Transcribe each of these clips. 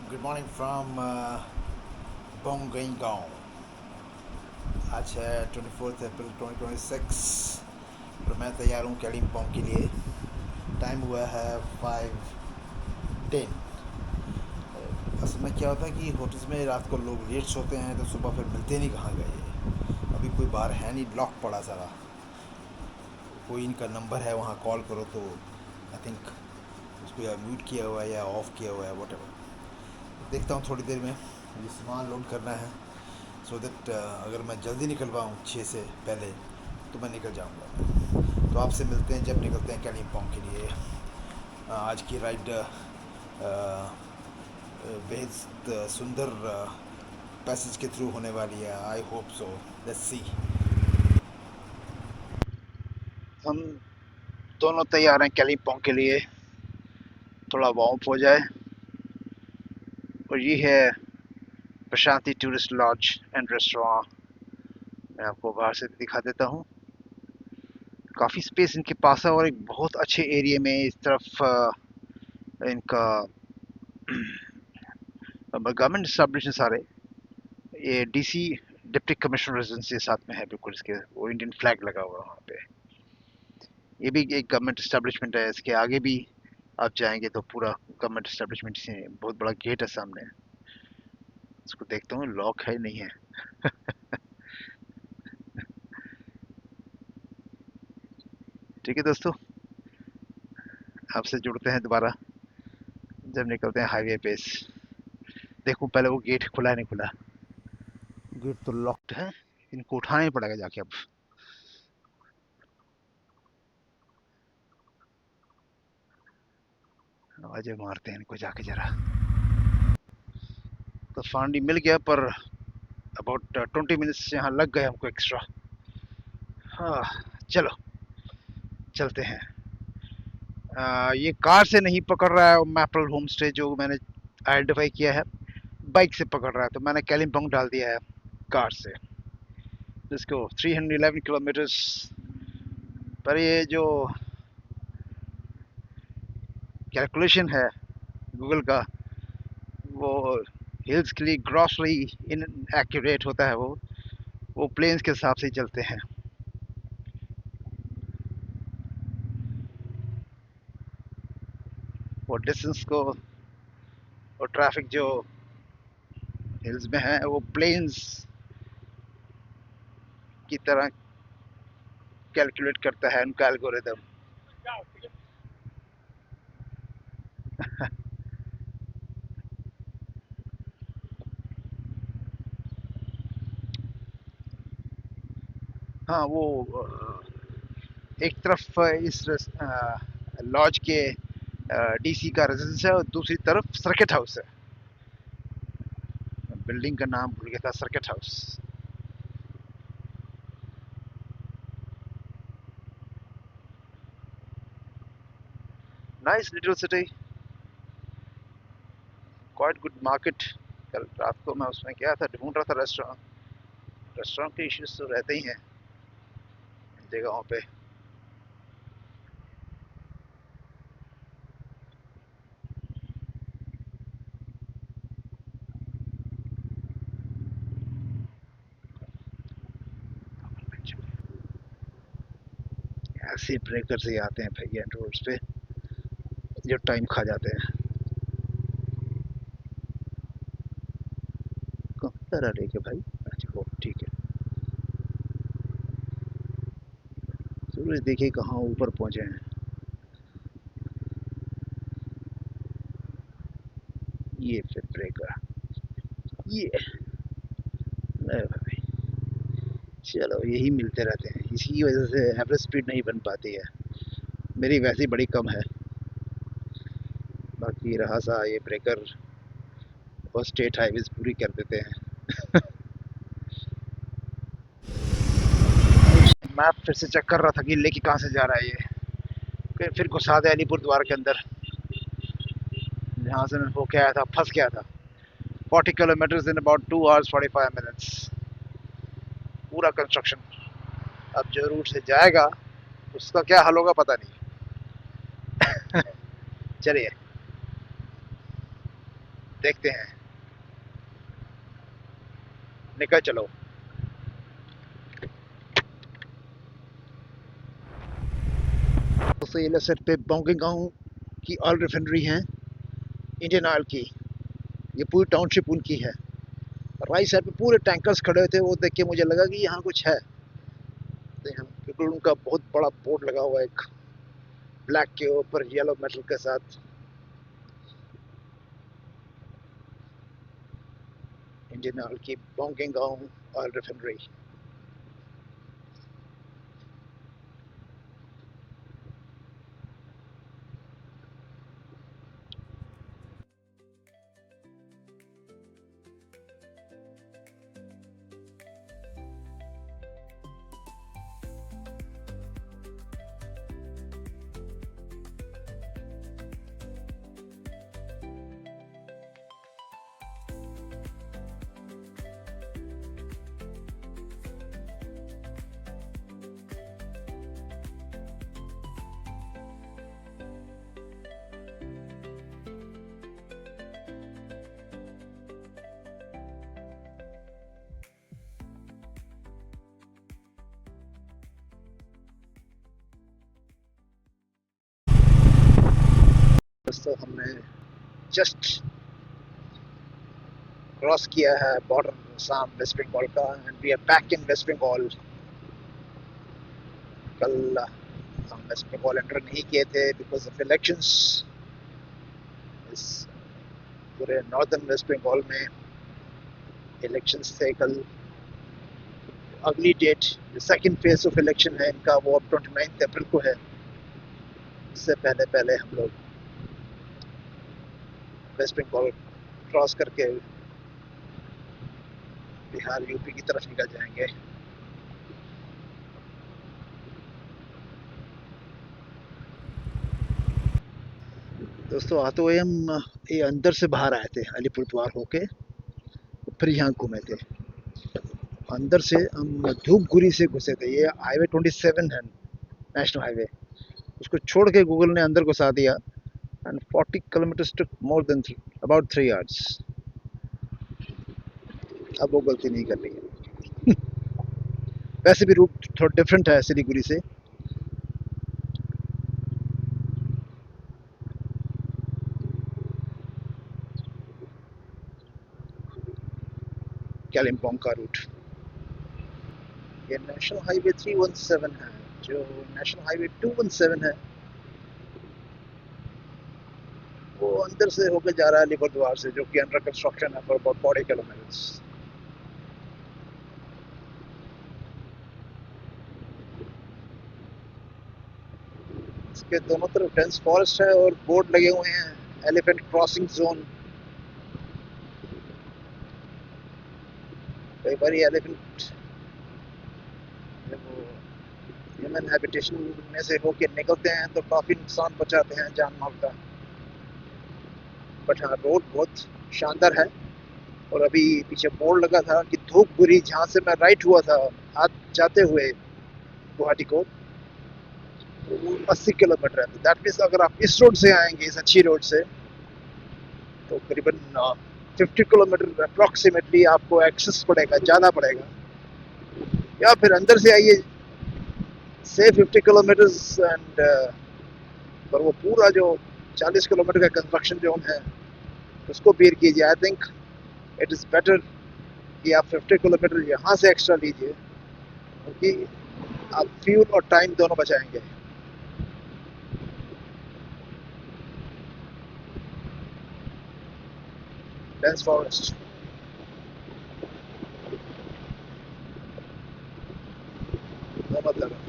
Good morning from Bongaigaon. आज है 24 अप्रैल 2026 और मैं तैयार हूँ कालिम्पोंग के लिए। टाइम हुआ है 5:10। असल में क्या होता है कि होटल्स में रात को लोग लेट सोते हैं तो सुबह फिर मिलते नहीं कहाँ गए। अभी कोई बाहर है नहीं, लॉक पड़ा सारा। कोई इनका नंबर है वहाँ कॉल करो तो आई थिंक उसको या म्यूट किया हुआ है या ऑफ़ किया हुआ है, वट देखता हूँ थोड़ी देर में। मुझे सामान लोड करना है सो दैट अगर मैं जल्दी निकल पाऊँ 6 से पहले तो मैं निकल जाऊँगा। तो आपसे मिलते हैं जब निकलते हैं कालिम्पोंग के लिए। आज की राइड बेहद सुंदर पैसेज के थ्रू होने वाली है। I hope so, let's see. हम दोनों तैयार हैं कालिम्पोंग के लिए। थोड़ा वार्म अप हो जाए। और ये है Prashanti tourist lodge and restaurant. मैं आपको बाहर से दिखा देता हूँ। काफ़ी स्पेस इनके पास है और एक बहुत अच्छे एरिया में इस तरफ इनका गवर्नमेंट एस्टेब्लिश सारे। ये डीसी डिप्टी कमिश्नर रेजिडेंसी साथ में है बिल्कुल। इसके वो इंडियन फ्लैग लगा हुआ है वहाँ पे। ये भी एक गवर्नमेंट एस्टेब्लिशमेंट है। इसके आगे भी आप जाएंगे तो पूरा गवर्नमेंट एस्टेब्लिशमेंट से बहुत बड़ा गेट है सामने। इसको देखता हूँ लॉक है नहीं है। ठीक है दोस्तों, आपसे जुड़ते हैं दोबारा जब निकलते हैं हाईवे पे। देखूं पहले वो गेट खुला है नहीं खुला। गेट तो लॉक्ड है, इनको उठाना ही पड़ेगा जाके अब। आवाजें मारते हैं इनको जाके जरा। तो फांडी मिल गया पर अबाउट 20 मिनट्स यहाँ लग गए हमको एक्स्ट्रा। हाँ, चलो चलते हैं। ये कार से नहीं पकड़ रहा है मैपल होम स्टे जो मैंने आइडेंटिफाई किया है। बाइक से पकड़ रहा है तो मैंने कालिम्पोंग डाल दिया है कार से। इसको 311 किलोमीटर्स। पर ये जो कैलकुलेशन है गूगल का, वो हिल्स के लिए ग्रॉसली इन एक्यूरेट होता है। वो प्लेन्स के हिसाब से ही चलते हैं। वो डिस्टेंस को और ट्रैफिक जो हिल्स में है वो प्लेन्स की तरह कैलकुलेट करता है उनका एल्गोरिदम। हाँ, वो एक तरफ इस लॉज के डीसी का रेजिडेंस है और दूसरी तरफ सर्किट हाउस है। बिल्डिंग का नाम भूल गया था, circuit house. Nice little city, quite good market. कल रात को मैं उसमें गया था, ढूंढ रहा था रेस्टोरेंट। रेस्टोरेंट के इश्यूज तो रहते ही हैं इन जगहों पे। ऐसे ब्रेकर से आते हैं भैया रोड्स पे जो टाइम खा जाते हैं। कहाँ लेके भाई? अच्छा हो, ठीक है। सूरज देखिए कहाँ ऊपर पहुंचे हैं। ये फिर ब्रेकर, ये नहीं भाई। चलो यही मिलते रहते हैं, इसी की वजह से एवरेज स्पीड नहीं बन पाती है। मेरी वैसे ही बड़ी कम है। बाकी रहा सा ये ब्रेकर और स्टेट हाईवेज पूरी कर देते हैं। मैप फिर से चेक कर रहा था कि लेके कहाँ से जा रहा है ये। फिर घुसा दे अलीपुर द्वार के अंदर जहाँ से मैं होके आया था, फंस गया था। 40 kilometre in about 2 hours 45 minutes। पूरा कंस्ट्रक्शन। अब जो रूट से जाएगा उसका क्या हाल होगा पता नहीं। चलिए। देखते हैं, निकल चलो। दोस्तों ये लेफ्ट पे बोंगिंग गांव की ऑयल रिफाइनरी है, इंडियन ऑयल की। ये पूरी टाउनशिप उनकी है। राइट साइड पे पूरे टैंकर्स खड़े हुए थे, वो देख के मुझे लगा कि यहाँ कुछ है। तो यहाँ बिल्कुल उनका बहुत बड़ा बोर्ड लगा हुआ है, एक ब्लैक के ऊपर येलो मेटल के साथ, इंडियन ऑयल की बोंगिंग गांव ऑयल रिफाइनरी। दोस्तों हमने जस्ट क्रॉस किया है बॉर्डर आसाम वेस्ट बंगाल का, and we are back in West Bengal. कल हम वेस्ट बंगाल एंटर नहीं किए थे बिकॉज ऑफ इलेक्शंस। इस पूरे नॉर्दर्न वेस्ट बंगाल में इलेक्शंस थे कल। अगली डेट जो सेकंड फेज ऑफ इलेक्शन है इनका, वो अब 29 अप्रैल को है। इससे पहले पहले हम लोग वेस्ट बंगाल क्रॉस करके बिहार यूपी की तरफ निकल जाएंगे। दोस्तों आते हुए हम ये अंदर से बाहर आए थे अलीपुर द्वार होके, फिर यहाँ घूमे थे। अंदर से हम धूपगुड़ी से घुसे थे। ये हाईवे 27 है, नेशनल हाईवे। उसको छोड़ के गूगल ने अंदर घुसा दिया, and 40 kilometre to more than about 3 hours. अब वो गलती नहीं कर रही है। वैसे भी रूट थोड़ा डिफरेंट है सिलीगुड़ी से। कालिम्पोंग का रूट। ये नेशनल हाईवे 317 है। जो नेशनल हाईवे 217 है वो अंदर से होकर जा रहा है अलीपुर द्वार से, जो कि अंडर कंस्ट्रक्शन है फॉर अबाउट 40 किलोमीटर्स। इसके दोनों तरफ डेंस फॉरेस्ट है और बोर्ड लगे हुए हैं, एलिफेंट क्रॉसिंग जोन। कई बार एलिफेंट वो ह्यूमन हैबिटेशन में से होके निकलते हैं तो काफी नुकसान पहुंचाते हैं जान माल का। बट हाँ, रोड बहुत शानदार है। और अभी पीछे बोर्ड लगा था कि धूपगुड़ी, जहाँ से मैं राइट हुआ था आज जाते हुए गुवाहाटी को, 80 किलोमीटर है। दैट मीन्स अगर आप इस रोड से आएंगे, इस अच्छी रोड से, तो करीबन 50 किलोमीटर अप्रॉक्सीमेटली आपको एक्सेस पड़ेगा, ज़्यादा पड़ेगा। या फिर अंदर से आइए से 50 किलोमीटर्स, एंड पर वो पूरा जो 40 किलोमीटर का कंस्ट्रक्शन जोन है उसको बेर कीजिए। I think it is better कि आप 50 किलोमीटर यहाँ से एक्स्ट्रा लीजिए, क्योंकि आप फ्यूल और टाइम दोनों बचाएंगे। Dense forest. दोनों तरफ।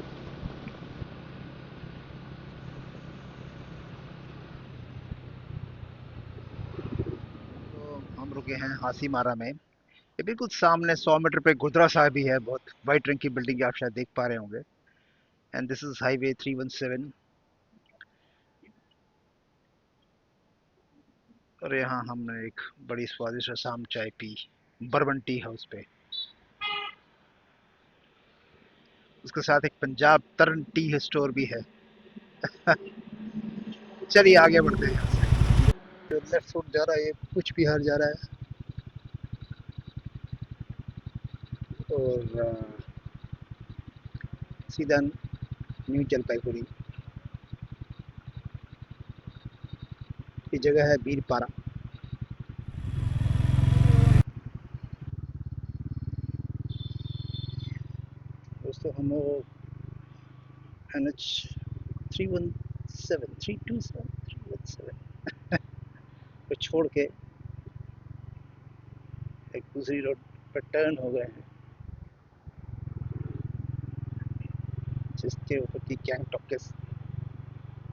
तो हम रुके हैं हासी मारा में। ये बिल्कुल सामने 100 मीटर पे गुरुद्वारा साहब भी है, बहुत वाइट रंग की बिल्डिंग आप शायद देख पा रहे होंगे। And this is highway 317। और यहाँ हमने एक बड़ी स्वादिष्ट शाम चाय पी बर्बन टी हाउस पे। उसके साथ एक पंजाब तरन टी स्टोर भी है। चलिए आगे बढ़ते हैं यहाँ से। लेफ्ट फुट जा रहा है, ये कुछ बिहार जा रहा है और सीधा न्यू जलपाईगुड़ी। ये जगह है बीरपारा। दोस्तों हम वो NH 317 को छोड़ के एक दूसरी रोड पर टर्न हो गए हैं, जिसके ऊपर की गैंगटॉक के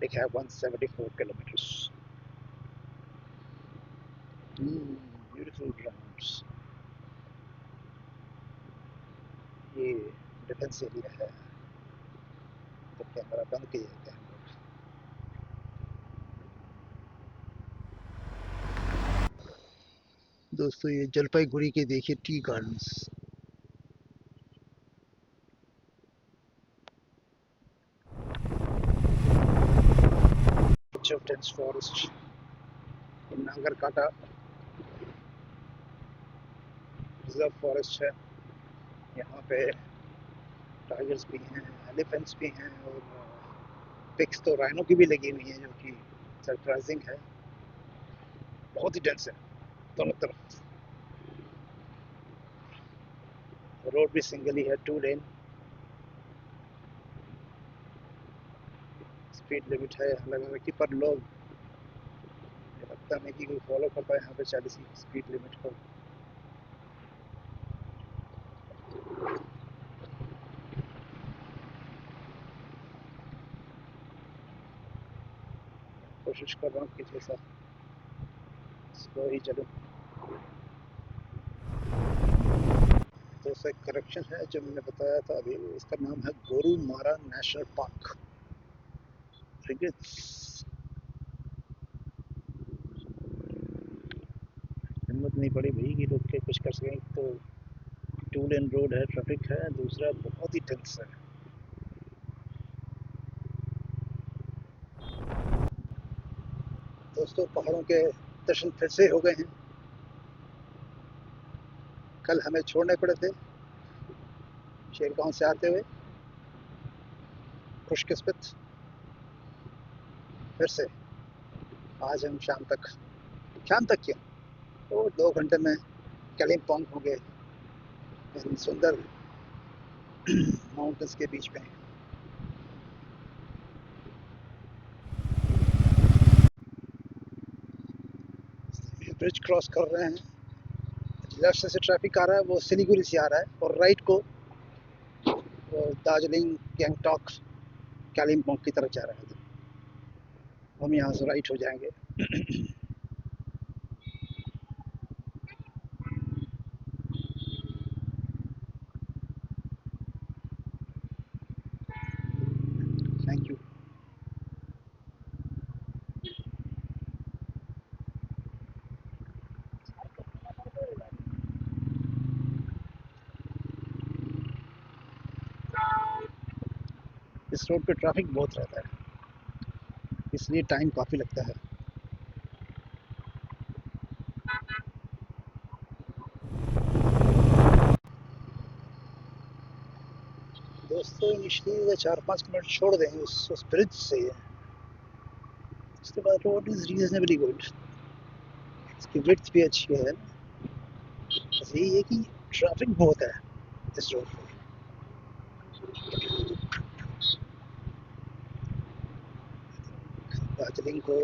लिखा है 174 किलोमीटर्स। Beautiful grounds. ये डिफेंस एरिया है, तो कैमरा बंद किया जाता है। दोस्तों ये जलपाईगुड़ी के देखिए tea gardens. Dense forest, Nagrakata reserve forest है। यहाँ पे टाइगर्स भी हैं, एलिफेंट्स भी हैं और पिक्स तो राइनो की भी लगी हुई है, जो कि सरप्राइजिंग है। बहुत ही डेंस है दोनों तरफ। रोड भी सिंगल ही है, 2 लेन। स्पीड लिमिट है यहाँ लगा रखी, पर लोग लगता नहीं कि कोई फॉलो करता है यहाँ पे 40 की स्पीड लिमिट को। कोशिश कर रहा हूँ कि जैसा स्लो ही चलूँ। तो उसका एक करेक्शन है जो मैंने बताया था अभी, इसका नाम है गोरुमारा नेशनल पार्क। हिम्मत नहीं पड़ी भाई कि रुक के कुछ कर सकें। तो 2 लेन रोड है, ट्रैफिक है, दूसरा बहुत ही टेंस है। दोस्तों पहाड़ों के दर्शन फिर से हो गए हैं। कल हमें छोड़ने पड़े थे शेरगांव से आते हुए। खुशकिस्मत फिर से आज हम शाम तक क्यों, तो 2 घंटे में कालिम्पोंग हो गए, इन सुंदर माउंटेन्स के बीच में। ब्रिज क्रॉस कर रहे हैं, लेफ्ट से ट्रैफिक आ रहा है, वो सिलीगुड़ी से आ रहा है, और राइट को दार्जिलिंग, गैंगटॉक, कालिम्पोंग की तरफ जा रहा है। हम यहाँ से राइट हो जाएंगे। Thank you. इस रोड पे ट्रैफिक बहुत रहता है, इसलिए टाइम काफ़ी लगता है। दोस्तों इनिशियली 4-5 मिनट छोड़ देंगे उस ब्रिज से, उसके बाद रोड इज रीजनेबली गुड, इसकी विड्थ भी अच्छी है। बस यही है कि ट्रैफिक बहुत है इस रोड पे। दार्जिलिंग को,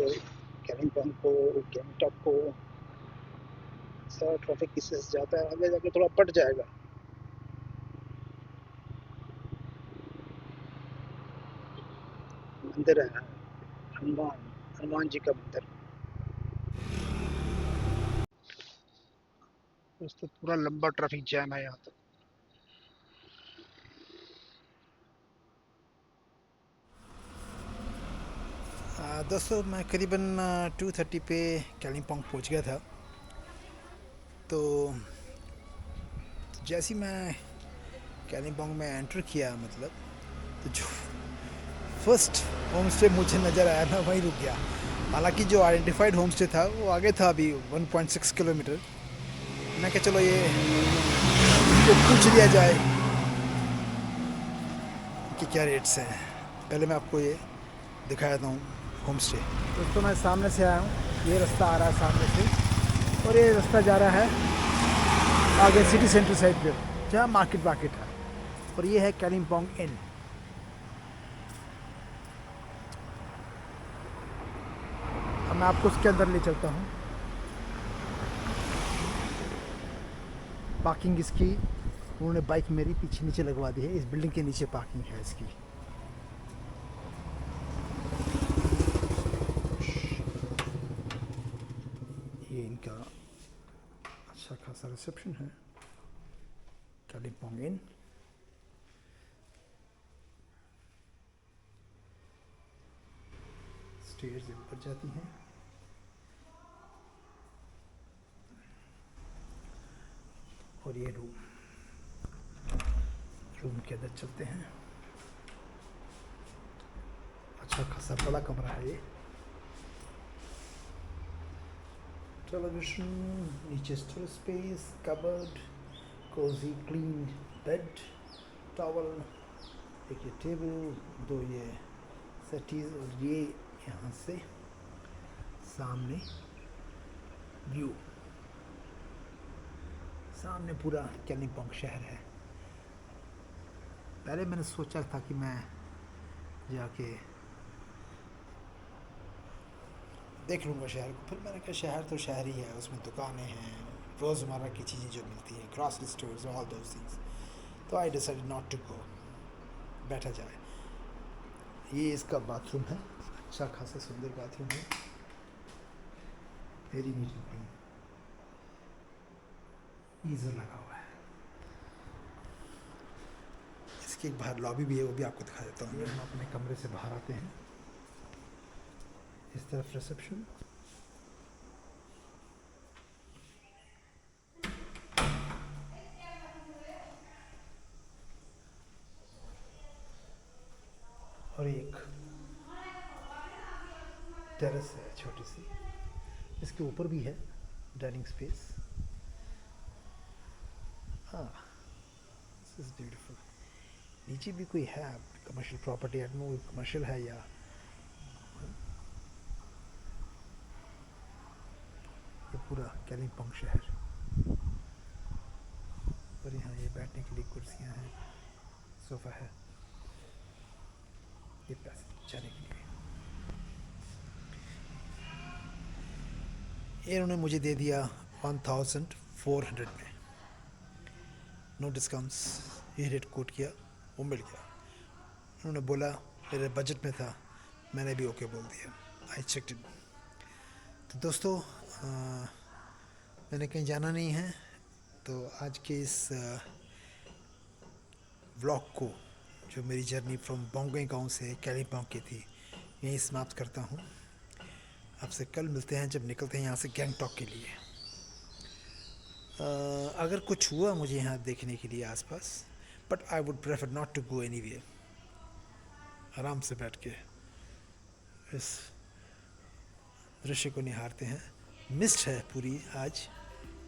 कालिम्पोंग को, गैंगटॉक को सारा ट्रैफिक इससे जाता है, आगे जाके थोड़ा बढ़ जाएगा। मंदिर है हनुमान जी का मंदिर। दोस्तों पूरा लंबा ट्रैफिक जैम है यहाँ तक। दोस्तों मैं करीबन 2:30 पे कालिम्पोंग पहुंच गया था। तो जैसे ही मैं कालिम्पोंग में एंटर किया, मतलब तो जो फर्स्ट होम स्टे मुझे नज़र आया, मैं वहीं रुक गया। हालांकि जो आइडेंटिफाइड होम स्टे था वो आगे था अभी 1.6 किलोमीटर। मैं क्या चलो ये इसको पूछ लिया जाए कि क्या रेट्स हैं। पहले मैं आपको ये दिखाया था होम स्टे। दोस्तों मैं सामने से आया हूँ, ये रास्ता आ रहा है सामने से और ये रास्ता जा रहा है आगे सिटी सेंटर साइड पे जहाँ मार्केट है और ये है कालिम्पोंग इन। अब मैं आपको उसके अंदर ले चलता हूँ। पार्किंग इसकी उन्होंने बाइक मेरी पीछे नीचे लगवा दी है, इस बिल्डिंग के नीचे पार्किंग है इसकी। ये इनका अच्छा खासा रिसेप्शन है कालिम्पोंग इन। स्टेयर्स ऊपर जाती हैं और ये रूम के अंदर चलते हैं। अच्छा खासा बड़ा कमरा है ये। टेलीविजन, नीचे storage space, cupboard, cosy clean bed, towel, एक ये टेबल, दो ये सेटीज और ये यहाँ से सामने व्यू, सामने पूरा कालिम्पोंग शहर है। पहले मैंने सोचा था कि मैं जाके देख लूँगा शहर को, फिर मैंने कहा शहर तो शहर ही है, उसमें दुकानें हैं, रोज़मर्रा की चीज़ें जो मिलती हैं, grocery stores, all those things. तो I decided not to go, बैठा जाए। ये इसका बाथरूम है, अच्छा खासा सुंदर बाथरूम है, very neat and clean, geyser लगा हुआ है। इसके एक बाहर लॉबी भी है, वो भी आपको दिखा देता हूँ। हम अपने कमरे से बाहर आते हैं, इस तरफ रिसेप्शन, और एक टेरेस है छोटी सी, इसके ऊपर भी है डाइनिंग स्पेस। हाँ, दिस इज ब्यूटीफुल। नीचे भी कोई है commercial property, I don't know commercial है या ये पूरा कालिम्पोंग शहर। और यहाँ ये बैठने के लिए कुर्सियाँ हैं, सोफ़ा है, ये पैसे जाने के लिए। ये इन्होंने मुझे दे दिया 1400 में, नो डिस्काउंट्स। ये रेट कोट किया, वो मिल गया। उन्होंने बोला मेरे बजट में था, मैंने भी ओके बोल दिया। I checked it. तो दोस्तों मैंने कहीं जाना नहीं है, तो आज के इस व्लॉग को, जो मेरी जर्नी फ्रॉम बोंगई गांव से कालिम्पोंग की थी, यहीं समाप्त करता हूँ। आपसे कल मिलते हैं जब निकलते हैं यहाँ से गैंगटॉक के लिए। अगर कुछ हुआ मुझे यहाँ देखने के लिए आसपास, but I would prefer not to go anywhere. आराम से बैठ के इस दृश्य को निहारते हैं। मिस्ट है पूरी आज,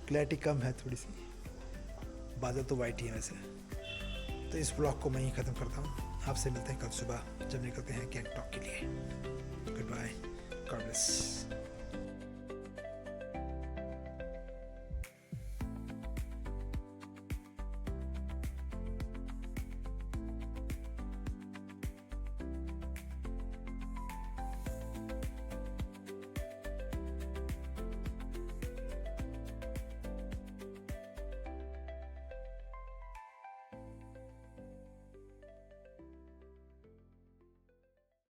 क्लैरिटी कम है थोड़ी सी, बादल तो वाइट ही है वैसे। तो इस ब्लॉग को मैं ही ख़त्म करता हूँ। आपसे मिलते हैं कल सुबह जब निकलते हैं गैंगटॉक के लिए। Good bye, god bless.